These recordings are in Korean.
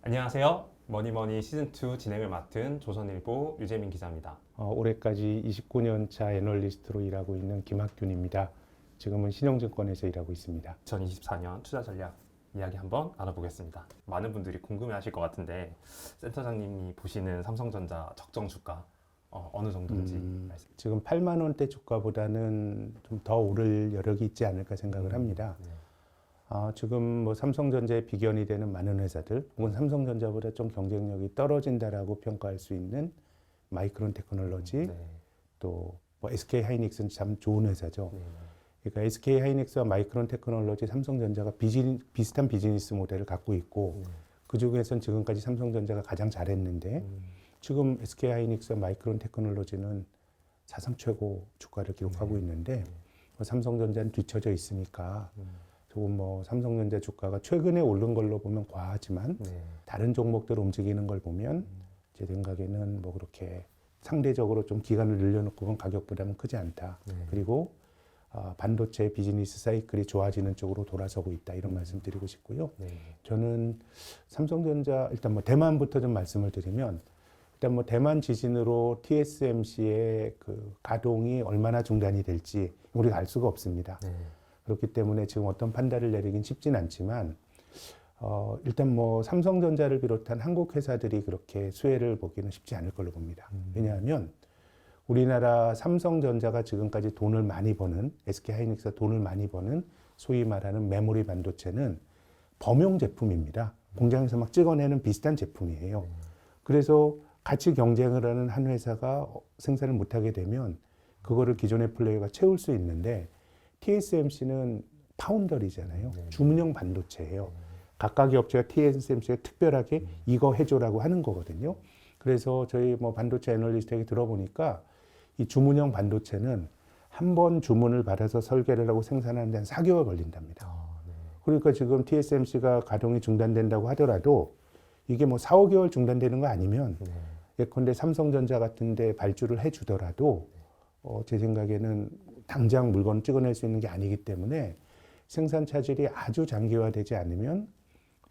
안녕하세요. 머니머니 시즌2 진행을 맡은 조선일보 유재민 기자입니다. 올해까지 29년 차 애널리스트로 일하고 있는 김학균입니다. 지금은 신영증권에서 일하고 있습니다. 2024년 투자 전략 이야기 한번 알아보겠습니다. 많은 분들이 궁금해하실 것 같은데 센터장님이 보시는 삼성전자 적정 주가 어느 정도인지 말씀. 지금 8만 원대 주가보다는 좀 더 오를 여력이 있지 않을까 생각을 합니다. 네. 지금 뭐 삼성전자에 비견이 되는 많은 회사들, 혹은 삼성전자보다 좀 경쟁력이 떨어진다라고 평가할 수 있는 마이크론 테크놀로지, 네. 또 뭐 SK 하이닉스는 참 좋은 회사죠. 네. 그러니까 SK 하이닉스와 마이크론 테크놀로지, 삼성전자가 비슷한 비즈니스 모델을 갖고 있고, 그 중에선 지금까지 삼성전자가 가장 잘했는데, 지금 SK 하이닉스와 마이크론 테크놀로지는 사상 최고 주가를 기록하고 있는데, 삼성전자는 뒤처져 있으니까, 조금 뭐 삼성전자 주가가 최근에 오른 걸로 보면 과하지만, 네. 다른 종목들 움직이는 걸 보면, 제 생각에는 뭐 그렇게 상대적으로 좀 기간을 늘려놓고 보면 가격 부담은 크지 않다. 네. 그리고 반도체 비즈니스 사이클이 좋아지는 쪽으로 돌아서고 있다. 이런 말씀 드리고 싶고요. 네. 저는 삼성전자, 일단 뭐 대만부터 좀 말씀을 드리면, 일단 뭐 대만 지진으로 TSMC의 그 가동이 얼마나 중단이 될지 우리가 알 수가 없습니다. 네. 그렇기 때문에 지금 어떤 판단을 내리긴 쉽진 않지만, 일단 뭐 삼성전자를 비롯한 한국 회사들이 그렇게 수혜를 보기는 쉽지 않을 걸로 봅니다. 왜냐하면 우리나라 삼성전자가 지금까지 돈을 많이 버는, SK하이닉스가 돈을 많이 버는 소위 말하는 메모리 반도체는 범용 제품입니다. 공장에서 막 찍어내는 비슷한 제품이에요. 그래서 같이 경쟁을 하는 한 회사가 생산을 못하게 되면 그거를 기존의 플레이어가 채울 수 있는데, TSMC는 파운더리잖아요. 주문형 반도체예요. 각각의 업체가 TSMC가 특별하게 이거 해줘라고 하는 거거든요. 그래서 저희 뭐 반도체 애널리스트에게 들어보니까 이 주문형 반도체는 한 번 주문을 받아서 설계를 하고 생산하는 데는 4개월 걸린답니다. 네. 그러니까 지금 TSMC가 가동이 중단된다고 하더라도 이게 뭐 4, 5개월 중단되는 거 아니면, 네. 예컨대 삼성전자 같은 데 발주를 해주더라도 제 생각에는 당장 물건 찍어낼 수 있는 게 아니기 때문에 생산 차질이 아주 장기화되지 않으면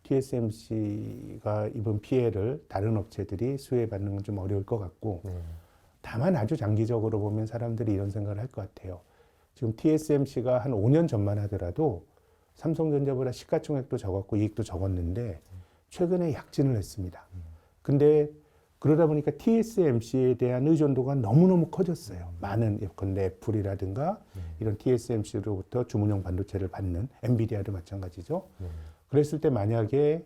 TSMC가 입은 피해를 다른 업체들이 수혜받는 건 좀 어려울 것 같고, 네. 다만 아주 장기적으로 보면 사람들이 이런 생각을 할 것 같아요. 지금 TSMC가 한 5년 전만 하더라도 삼성전자보다 시가총액도 적었고 이익도 적었는데 최근에 약진을 했습니다. 근데 그러다 보니까 TSMC에 대한 의존도가 너무너무 커졌어요. 많은 예컨대 애플이라든가 이런 TSMC로부터 주문형 반도체를 받는, 엔비디아도 마찬가지죠. 그랬을 때 만약에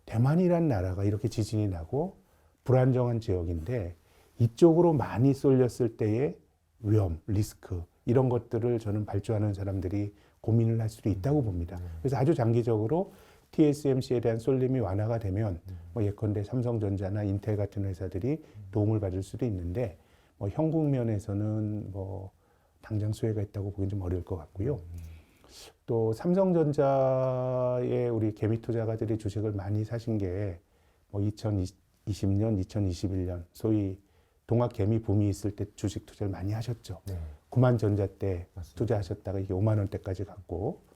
대만이란 나라가 이렇게 지진이 나고 불안정한 지역인데 이쪽으로 많이 쏠렸을 때의 위험, 리스크, 이런 것들을 저는 발주하는 사람들이 고민을 할 수도 있다고 봅니다. 그래서 아주 장기적으로 TSMC에 대한 쏠림이 완화가 되면 뭐 예컨대 삼성전자나 인텔 같은 회사들이 도움을 받을 수도 있는데, 뭐 현국면에서는 뭐 당장 수혜가 있다고 보기는 좀 어려울 것 같고요. 또 삼성전자의 우리 개미 투자가들이 주식을 많이 사신 게 뭐 2020년, 2021년 소위 동학 개미 붐이 있을 때 주식 투자를 많이 하셨죠. 네. 9만 전자 때 맞습니다. 투자하셨다가 이게 5만 원대까지 갔고,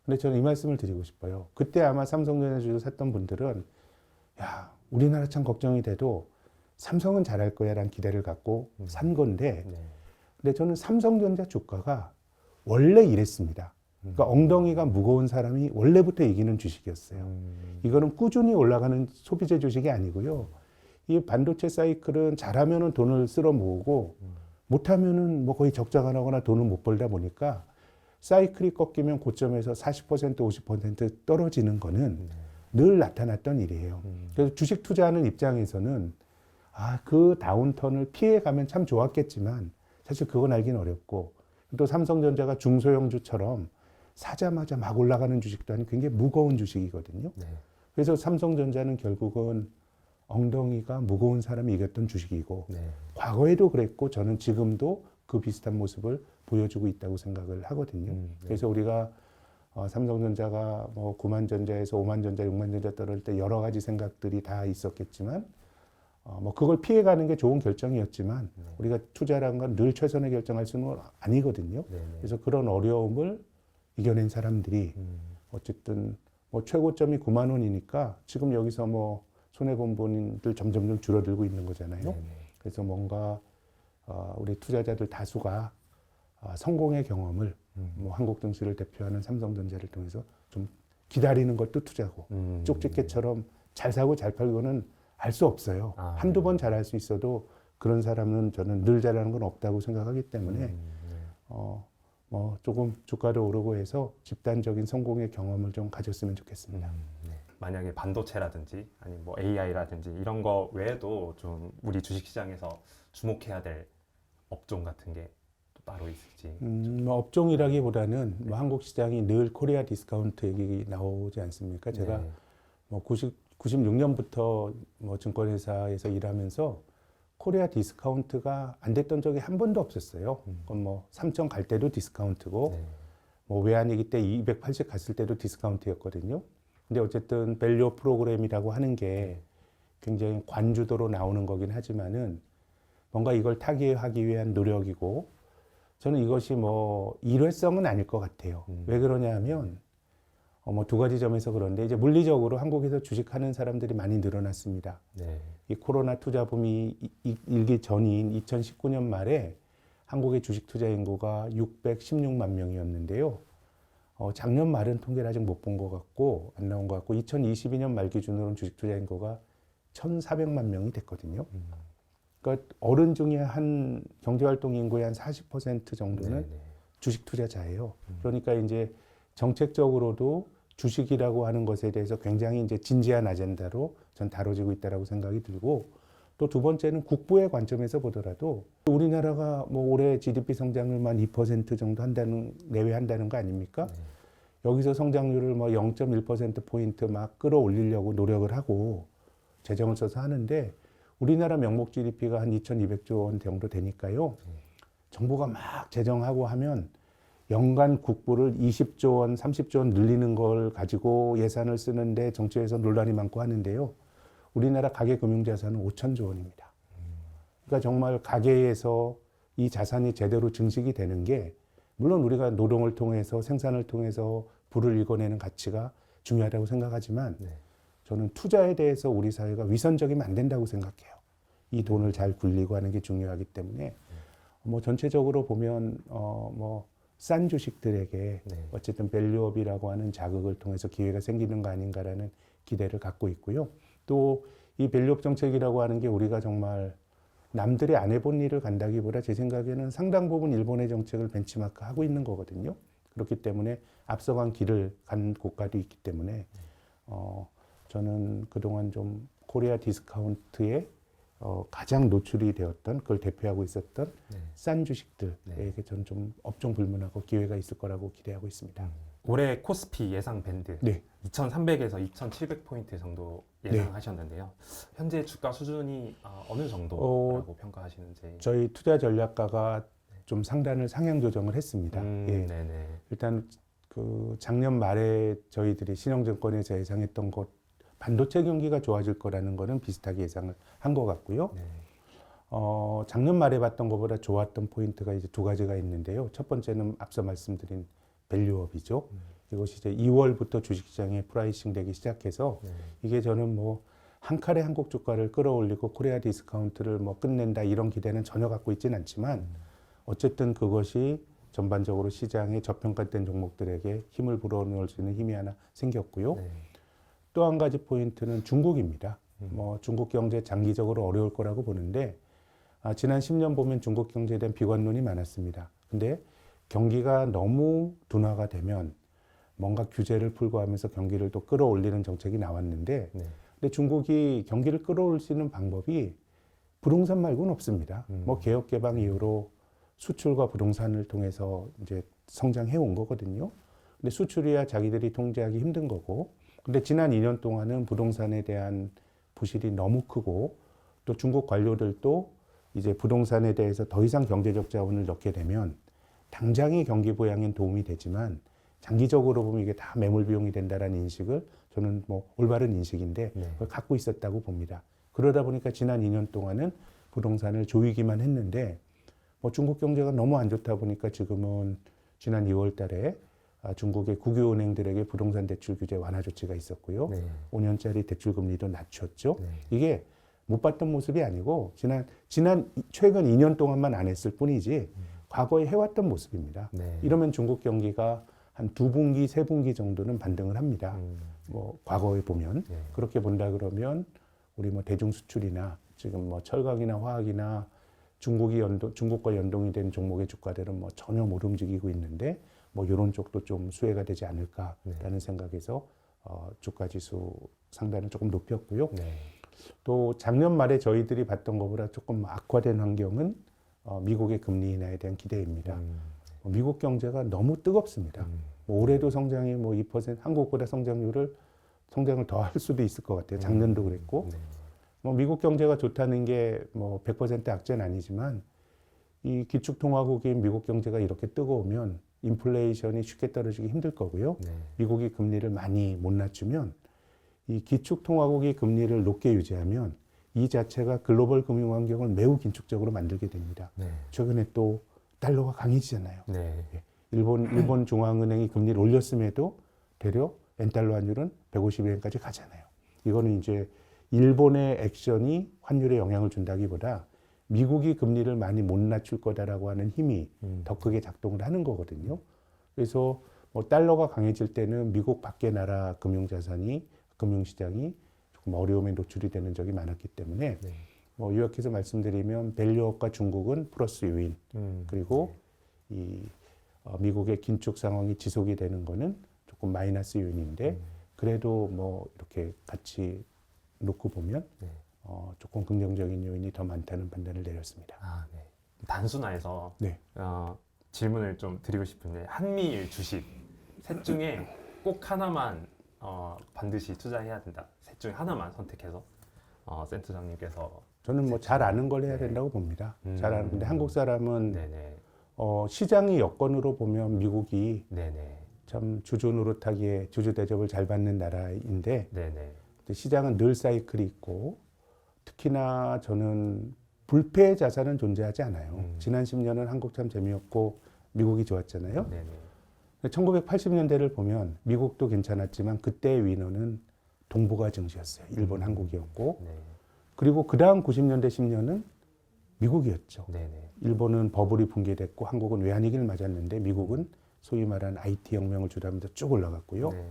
근데 저는 이 말씀을 드리고 싶어요. 그때 아마 삼성전자 주식 샀던 분들은 야, 우리나라 참 걱정이 돼도 삼성은 잘할 거야 라는 기대를 갖고 산 건데, 네. 근데 저는 삼성전자 주가가 원래 이랬습니다. 그러니까 엉덩이가 무거운 사람이 원래부터 이기는 주식이었어요. 이거는 꾸준히 올라가는 소비재 주식이 아니고요. 이 반도체 사이클은 잘하면은 돈을 쓸어 모으고 못하면은 뭐 거의 적자가 나거나 돈을 못 벌다 보니까 사이클이 꺾이면 고점에서 40%, 50% 떨어지는 거는 늘 나타났던 일이에요. 그래서 주식 투자하는 입장에서는 그 다운턴을 피해가면 참 좋았겠지만 사실 그건 알긴 어렵고, 또 삼성전자가 중소형주처럼 사자마자 막 올라가는 주식도 아니고 굉장히 무거운 주식이거든요. 네. 그래서 삼성전자는 결국은 엉덩이가 무거운 사람이 이겼던 주식이고, 네. 과거에도 그랬고 저는 지금도 그 비슷한 모습을 보여주고 있다고 생각을 하거든요. 네. 그래서 우리가 삼성전자가 뭐 9만 전자에서 5만 전자, 6만 전자 떨어질 때 여러 가지 생각들이 다 있었겠지만, 뭐 그걸 피해가는 게 좋은 결정이었지만 우리가 투자라는 건 늘 최선의 결정할 수는 아니거든요. 네. 그래서 그런 어려움을 이겨낸 사람들이 어쨌든 뭐 최고점이 9만 원이니까 지금 여기서 뭐 손해본 분들 점점 줄어들고 있는 거잖아요. 네네. 그래서 뭔가 우리 투자자들 다수가 성공의 경험을 뭐 한국 증시를 대표하는 삼성전자를 통해서 좀 기다리는 것도 투자고 쪽집게처럼 잘 사고 잘 팔고는 알 수 없어요. 아, 한두 번 네. 잘할 수 있어도 그런 사람은 저는 늘 잘하는 건 없다고 생각하기 때문에 네. 뭐 조금 주가도 오르고 해서 집단적인 성공의 경험을 좀 가졌으면 좋겠습니다. 네. 만약에 반도체라든지 아니면 뭐 AI라든지 이런 거 외에도 좀 우리 주식시장에서 주목해야 될 업종 같은 게 또 따로 있을지. 뭐 업종이라기보다는 뭐 한국 시장이 늘 코리아 디스카운트 얘기 나오지 않습니까? 제가 네. 뭐 96년부터 뭐 증권회사에서 일하면서 코리아 디스카운트가 안 됐던 적이 한 번도 없었어요. 그건 뭐 3천 갈 때도 디스카운트고 네. 뭐 외환위기 때 280 갔을 때도 디스카운트였거든요. 근데 어쨌든 밸류 프로그램이라고 하는 게 굉장히 관주도로 나오는 거긴 하지만은 뭔가 이걸 타개하기 위한 노력이고 저는 이것이 뭐 일회성은 아닐 것 같아요. 왜 그러냐 하면 뭐 두 가지 점에서 그런데 이제 물리적으로 한국에서 주식하는 사람들이 많이 늘어났습니다. 네. 이 코로나 투자 붐이 일기 전인 2019년 말에 한국의 주식 투자 인구가 616만 명이었는데요. 작년 말은 통계를 아직 못 본 것 같고 안 나온 것 같고 2022년 말 기준으로는 주식 투자 인구가 1,400만 명이 됐거든요. 그러니까 어른 중에 한 경제활동 인구의 한 40% 정도는 네. 주식 투자자예요. 그러니까 이제 정책적으로도 주식이라고 하는 것에 대해서 굉장히 이제 진지한 아젠다로 전 다뤄지고 있다라고 생각이 들고 또 두 번째는 국부의 관점에서 보더라도 우리나라가 뭐 올해 GDP 성장률만 2% 정도 내외한다는 거 아닙니까? 여기서 성장률을 뭐 0.1%포인트 막 끌어올리려고 노력을 하고 재정을 써서 하는데 우리나라 명목 GDP가 한 2,200조 원 정도 되니까요. 정부가 막 재정하고 하면 연간 국부를 20조 원, 30조 원 늘리는 걸 가지고 예산을 쓰는데 정치에서 논란이 많고 하는데요. 우리나라 가계금융자산은 5천조 원입니다. 그러니까 정말 가계에서 이 자산이 제대로 증식이 되는 게 물론 우리가 노동을 통해서 생산을 통해서 부를 일궈내는 가치가 중요하다고 생각하지만 저는 투자에 대해서 우리 사회가 위선적이면 안 된다고 생각해요. 이 돈을 잘 굴리고 하는 게 중요하기 때문에 뭐 전체적으로 보면 뭐 싼 주식들에게 어쨌든 밸류업이라고 하는 자극을 통해서 기회가 생기는 거 아닌가라는 기대를 갖고 있고요. 또 이 밸류업 정책이라고 하는 게 우리가 정말 남들이 안 해본 일을 간다기보다 제 생각에는 상당 부분 일본의 정책을 벤치마크 하고 있는 거거든요. 그렇기 때문에 앞서간 길을 간 국가도 있기 때문에 저는 그동안 좀 코리아 디스카운트에 가장 노출이 되었던 그걸 대표하고 있었던 싼 주식들에게 저는 좀 업종 불문하고 기회가 있을 거라고 기대하고 있습니다. 올해 코스피 예상 밴드 네. 2,300에서 2,700포인트 정도 예상하셨는데요. 현재 주가 수준이 어느 정도라고 평가하시는지. 저희 투자 전략가가 좀 상단을 상향 조정을 했습니다. 예. 네네. 일단 그 작년 말에 저희들이 신영증권에서 예상했던 것 반도체 경기가 좋아질 거라는 거는 비슷하게 예상을 한 것 같고요. 작년 말에 봤던 것보다 좋았던 포인트가 이제 두 가지가 있는데요. 첫 번째는 앞서 말씀드린 밸류업이죠. 이것이 이제 2월부터 주식시장에 프라이싱 되기 시작해서 이게 저는 뭐 한 칼에 한국 주가를 끌어올리고 코리아 디스카운트를 뭐 끝낸다 이런 기대는 전혀 갖고 있지는 않지만 어쨌든 그것이 전반적으로 시장에 저평가된 종목들에게 힘을 불어넣을 수 있는 힘이 하나 생겼고요. 또 한 가지 포인트는 중국입니다. 뭐 중국 경제 장기적으로 어려울 거라고 보는데 지난 10년 보면 중국 경제에 대한 비관론이 많았습니다. 근데 경기가 너무 둔화가 되면 뭔가 규제를 풀고 하면서 경기를 또 끌어올리는 정책이 나왔는데 근데 중국이 경기를 끌어올리는 방법이 부동산 말고는 없습니다. 뭐 개혁 개방 이후로 수출과 부동산을 통해서 이제 성장해 온 거거든요. 근데 수출이야 자기들이 통제하기 힘든 거고 근데 지난 2년 동안은 부동산에 대한 부실이 너무 크고 또 중국 관료들도 이제 부동산에 대해서 더 이상 경제적 자원을 넣게 되면 당장의 경기 부양엔 도움이 되지만 장기적으로 보면 이게 다 매몰 비용이 된다라는 인식을 저는 뭐 올바른 인식인데 그걸 갖고 있었다고 봅니다. 그러다 보니까 지난 2년 동안은 부동산을 조이기만 했는데 뭐 중국 경제가 너무 안 좋다 보니까 지금은 지난 2월 달에 중국의 국유은행들에게 부동산 대출 규제 완화 조치가 있었고요. 네. 5년짜리 대출 금리도 낮췄죠. 네. 이게 못 봤던 모습이 아니고 최근 2년 동안만 안 했을 뿐이지 과거에 해왔던 모습입니다. 네. 이러면 중국 경기가 한 2분기, 3분기 정도는 반등을 합니다. 뭐 과거에 보면 네. 그렇게 본다 그러면 우리 뭐 대중 수출이나 지금 뭐 철강이나 화학이나 중국과 연동이 된 종목의 주가들은 뭐 전혀 못 움직이고 있는데 뭐 이런 쪽도 좀 수혜가 되지 않을까라는 생각에서 주가 지수 상단을 조금 높였고요. 네. 또 작년 말에 저희들이 봤던 것보다 조금 악화된 환경은 미국의 금리 인하에 대한 기대입니다. 미국 경제가 너무 뜨겁습니다. 뭐 올해도 성장이 뭐 2%, 한국보다 성장을 더 할 수도 있을 것 같아요. 작년도 그랬고. 네. 뭐 미국 경제가 좋다는 게 뭐 100% 악재는 아니지만 이 기축통화국인 미국 경제가 이렇게 뜨거우면 인플레이션이 쉽게 떨어지기 힘들 거고요. 네. 미국이 금리를 많이 못 낮추면 이 기축통화국이 금리를 높게 유지하면 이 자체가 글로벌 금융 환경을 매우 긴축적으로 만들게 됩니다. 네. 최근에 또 달러가 강해지잖아요. 네. 일본 중앙은행이 금리를 올렸음에도 되려 엔달러 환율은 150엔까지 가잖아요. 이거는 이제 일본의 액션이 환율에 영향을 준다기보다 미국이 금리를 많이 못 낮출 거다라고 하는 힘이 더 크게 작동을 하는 거거든요. 그래서 뭐 달러가 강해질 때는 미국 밖의 나라 금융시장이 조금 어려움에 노출이 되는 적이 많았기 때문에 네. 뭐 요약해서 말씀드리면 밸류업과 중국은 플러스 요인 그리고 이 미국의 긴축 상황이 지속이 되는 거는 조금 마이너스 요인인데 그래도 뭐 이렇게 같이 놓고 보면 네. 조금 긍정적인 요인이 더 많다는 판단을 내렸습니다. 아, 네. 단순화해서 네. 질문을 좀 드리고 싶은데 한미일 주식 셋 중에 꼭 하나만 반드시 투자해야 된다. 셋 중에 하나만 선택해서 센터장님께서 저는 뭐 잘 아는 걸 해야 네. 된다고 봅니다. 잘 아는 건데 한국 사람은 네네. 시장의 여건으로 보면 미국이 네네. 참 주주 노릇하기에 주주 대접을 잘 받는 나라인데 네네. 시장은 늘 사이클이 있고 특히나 저는 불패 자산은 존재하지 않아요. 지난 10년은 한국 참 재미없고 미국이 좋았잖아요. 네네. 1980년대를 보면 미국도 괜찮았지만 그때의 위너는 동북아 증시였어요. 일본, 한국이었고 네. 그리고 그 다음 90년대 10년은 미국이었죠. 네네. 일본은 버블이 붕괴됐고 한국은 외환위기를 맞았는데 미국은 소위 말하는 IT 혁명을 주도하면서 쭉 올라갔고요. 네.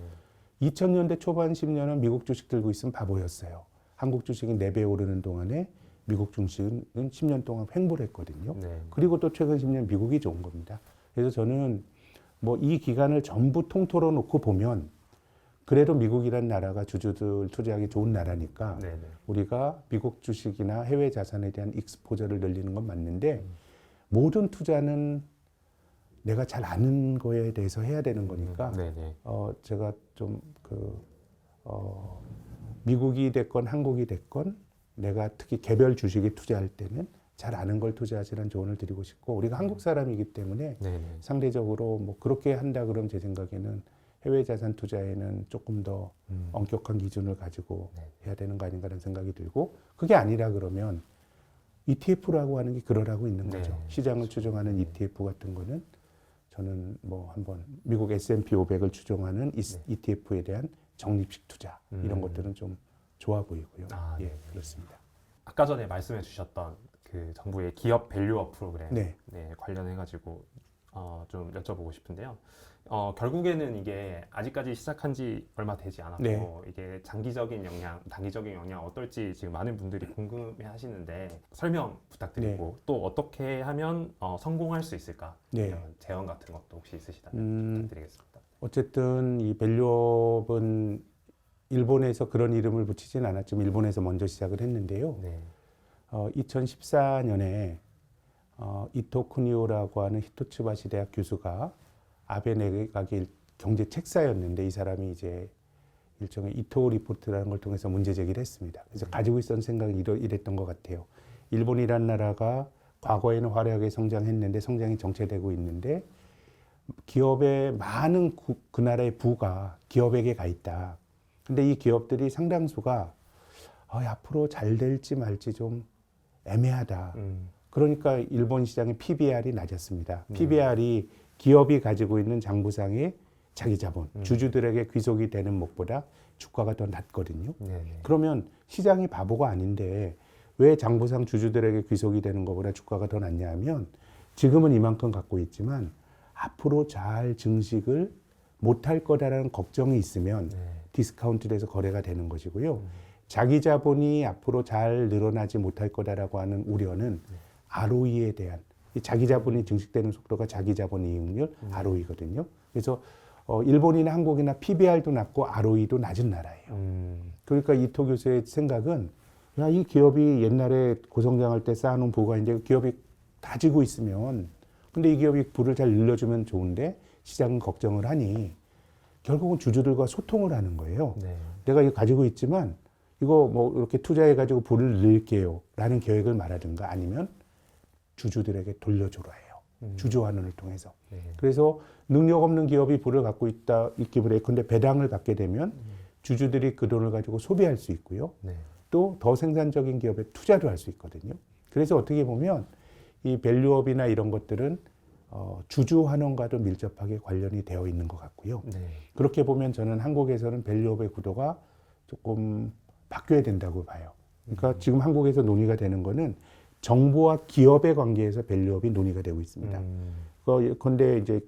2000년대 초반 10년은 미국 주식 들고 있으면 바보였어요. 한국 주식이 4배 오르는 동안에 미국 주식은 10년 동안 횡보를 했거든요. 네. 그리고 또 최근 10년 미국이 좋은 겁니다. 그래서 저는 뭐 이 기간을 전부 통틀어 놓고 보면 그래도 미국이란 나라가 주주들 투자하기 좋은 나라니까 네네. 우리가 미국 주식이나 해외 자산에 대한 익스포저를 늘리는 건 맞는데 모든 투자는 내가 잘 아는 거에 대해서 해야 되는 거니까 네네. 제가 좀 미국이 됐건 한국이 됐건 내가 특히 개별 주식에 투자할 때는 잘 아는 걸 투자하시라는 조언을 드리고 싶고 우리가 한국 사람이기 때문에 네네. 상대적으로 뭐 그렇게 한다 그러면 제 생각에는 해외 자산 투자에는 조금 더 엄격한 기준을 가지고 네. 해야 되는 거 아닌가라는 생각이 들고 그게 아니라 그러면 ETF라고 하는 게 그러라고 있는 네. 거죠. 시장을 추종하는 ETF 같은 거는 저는 뭐 한번 미국 S&P 500을 추종하는 ETF에 대한 적립식 투자 이런 것들은 좀 좋아 보이고요. 아, 예, 네. 그렇습니다. 아까 전에 말씀해 주셨던 그 정부의 기업 밸류업 프로그램 네. 관련해 가지고 좀 여쭤보고 싶은데요. 결국에는 이게 아직까지 시작한 지 얼마 되지 않았고 네. 이게 장기적인 영향, 단기적인 영향 어떨지 지금 많은 분들이 궁금해 하시는데 설명 부탁드리고 또 어떻게 하면 성공할 수 있을까? 네. 이런 제언 같은 것도 혹시 있으시다면 부탁드리겠습니다. 어쨌든 이 밸류업은 일본에서 그런 이름을 붙이진 않았지만 일본에서 먼저 시작을 했는데요. 네. 2014년에 이토 쿠니오라고 하는 히토츠바시 대학 교수가 아베 내각의 경제 책사였는데 이 사람이 이제 일종의 이토 리포트라는 걸 통해서 문제 제기를 했습니다. 그래서 가지고 있었던 생각은 이랬던 것 같아요. 일본이란 나라가 과거에는 화려하게 성장했는데 성장이 정체되고 있는데 기업의 많은 그 나라의 부가 기업에게 가 있다. 근데 이 기업들이 상당수가 앞으로 잘 될지 말지 좀 애매하다. 그러니까 일본 시장의 PBR이 낮았습니다. PBR이 기업이 가지고 있는 장부상의 자기 자본, 주주들에게 귀속이 되는 목보다 주가가 더 낮거든요. 네네. 그러면 시장이 바보가 아닌데 왜 장부상 주주들에게 귀속이 되는 것보다 주가가 더 낮냐 하면 지금은 이만큼 갖고 있지만 앞으로 잘 증식을 못할 거다라는 걱정이 있으면 네. 디스카운트돼서 거래가 되는 것이고요. 자기 자본이 앞으로 잘 늘어나지 못할 거다라고 하는 우려는 ROE에 대한 이 자기 자본이 증식되는 속도가 자기 자본 이익률 ROE거든요. 그래서 일본이나 한국이나 PBR도 낮고 ROE도 낮은 나라예요. 그러니까 이토 교수의 생각은 야, 이 기업이 옛날에 고성장할 때 쌓아놓은 부가 이제 기업이 다지고 있으면 근데 이 기업이 부를 잘 늘려주면 좋은데 시장은 걱정을 하니 결국은 주주들과 소통을 하는 거예요. 네. 내가 이거 가지고 있지만 이거 뭐 이렇게 투자해가지고 부를 늘릴게요 라는 계획을 말하든가 아니면 주주들에게 돌려주라 해요. 주주환원을 통해서. 네. 그래서 능력 없는 기업이 부를 갖고 있기보다 예컨대 배당을 받게 되면 주주들이 그 돈을 가지고 소비할 수 있고요. 네. 또 더 생산적인 기업에 투자도 할 수 있거든요. 그래서 어떻게 보면 이 밸류업이나 이런 것들은 주주환원과도 밀접하게 관련이 되어 있는 것 같고요. 네. 그렇게 보면 저는 한국에서는 밸류업의 구도가 조금 바뀌어야 된다고 봐요. 그러니까 지금 한국에서 논의가 되는 거는 정부와 기업의 관계에서 밸류업이 논의가 되고 있습니다. 그런데 이제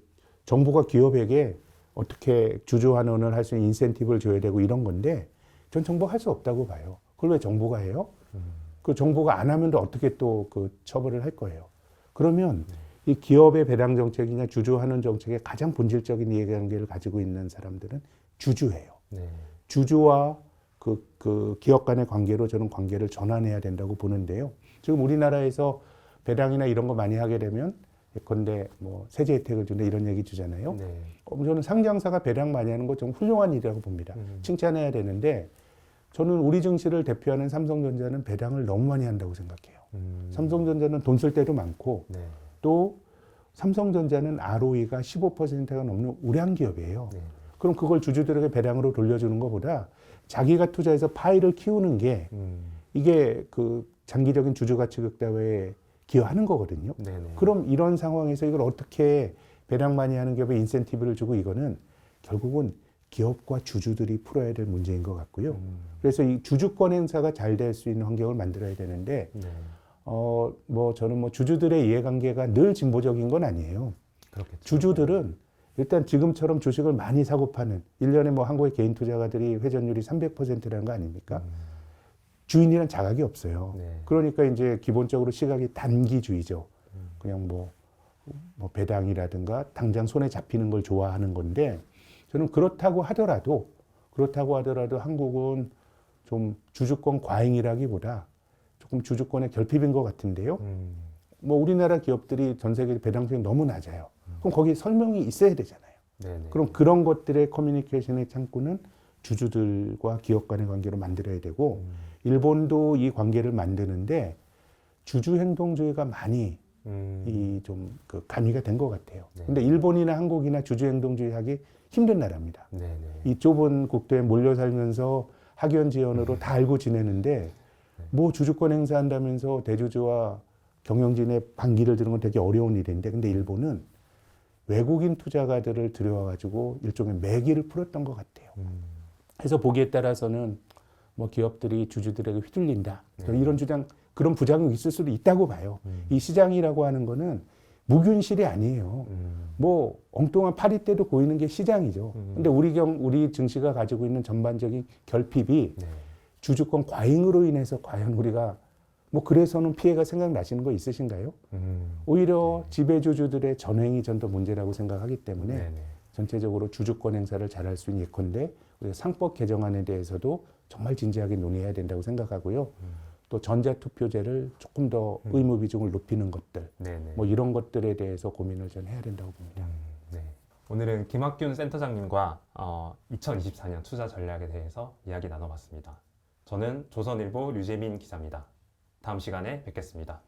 정부가 기업에게 어떻게 주주환원을 할 수 있는 인센티브를 줘야 되고 이런 건데 전 정부가 할 수 없다고 봐요. 그걸 왜 정부가 해요? 그 정부가 안 하면 어떻게 또 그 처벌을 할 거예요. 그러면 이 기업의 배당 정책이나 주주환원 정책의 가장 본질적인 이해관계를 가지고 있는 사람들은 주주예요. 네. 주주와 그 기업 간의 관계로 저는 관계를 전환해야 된다고 보는데요. 지금 우리나라에서 배당이나 이런 거 많이 하게 되면 예컨대 뭐 세제 혜택을 준다 이런 얘기 주잖아요. 네. 저는 상장사가 배당 많이 하는 거 좀 훌륭한 일이라고 봅니다. 칭찬해야 되는데 저는 우리 증시를 대표하는 삼성전자는 배당을 너무 많이 한다고 생각해요. 삼성전자는 돈 쓸 때도 많고 네. 또 삼성전자는 ROE가 15%가 넘는 우량 기업이에요. 네. 그럼 그걸 주주들에게 배당으로 돌려주는 것보다 자기가 투자해서 파이를 키우는 게 이게 그 장기적인 주주 가치 극대화에 기여하는 거거든요. 네네. 그럼 이런 상황에서 이걸 어떻게 배당 많이 하는 기업에 인센티브를 주고 이거는 결국은 기업과 주주들이 풀어야 될 문제인 것 같고요. 그래서 이 주주권 행사가 잘 될 수 있는 환경을 만들어야 되는데 네. 뭐 저는 뭐 주주들의 이해관계가 늘 진보적인 건 아니에요. 그렇겠죠. 주주들은 일단 지금처럼 주식을 많이 사고 파는 1년에 뭐 한국의 개인 투자가들이 회전율이 300%라는 거 아닙니까? 주인이란 자각이 없어요. 네. 그러니까 이제 기본적으로 시각이 단기주의죠. 그냥 뭐 배당이라든가 당장 손에 잡히는 걸 좋아하는 건데 저는 그렇다고 하더라도 한국은 좀 주주권 과잉이라기보다 조금 주주권의 결핍인 것 같은데요. 뭐 우리나라 기업들이 전 세계 배당 수익 너무 낮아요. 그럼 거기 설명이 있어야 되잖아요. 네네. 그럼 그런 것들의 커뮤니케이션의 창구는 주주들과 기업 간의 관계로 만들어야 되고 일본도 이 관계를 만드는데 주주 행동주의가 많이 이 좀 그 가미가 된 것 같아요. 네. 근데 일본이나 한국이나 주주 행동주의 하기 힘든 나라입니다. 네네. 이 좁은 국토에 몰려 살면서 학연 지연으로 다 알고 지내는데 뭐 주주권 행사한다면서 대주주와 경영진의 반기를 드는 건 되게 어려운 일인데 근데 일본은 외국인 투자가들을 들여와가지고 일종의 매기를 풀었던 것 같아요. 그래서 보기에 따라서는 뭐 기업들이 주주들에게 휘둘린다. 저는 이런 주장, 그런 부작용이 있을 수도 있다고 봐요. 이 시장이라고 하는 거는 무균실이 아니에요. 뭐 엉뚱한 파리떼도 보이는 게 시장이죠. 근데 우리 증시가 가지고 있는 전반적인 결핍이 네. 주주권 과잉으로 인해서 과연 우리가 뭐 그래서는 피해가 생각나시는 거 있으신가요? 오히려 지배주주들의 전횡이 전 더 문제라고 생각하기 때문에 네네. 전체적으로 주주권 행사를 잘할 수 있는 예컨대 우리가 상법 개정안에 대해서도 정말 진지하게 논의해야 된다고 생각하고요. 또 전자투표제를 조금 더 의무 비중을 높이는 것들, 네네. 뭐 이런 것들에 대해서 고민을 전 해야 된다고 봅니다. 네. 오늘은 김학균 센터장님과 2024년 투자 전략에 대해서 이야기 나눠봤습니다. 저는 조선일보 류재민 기자입니다. 다음 시간에 뵙겠습니다.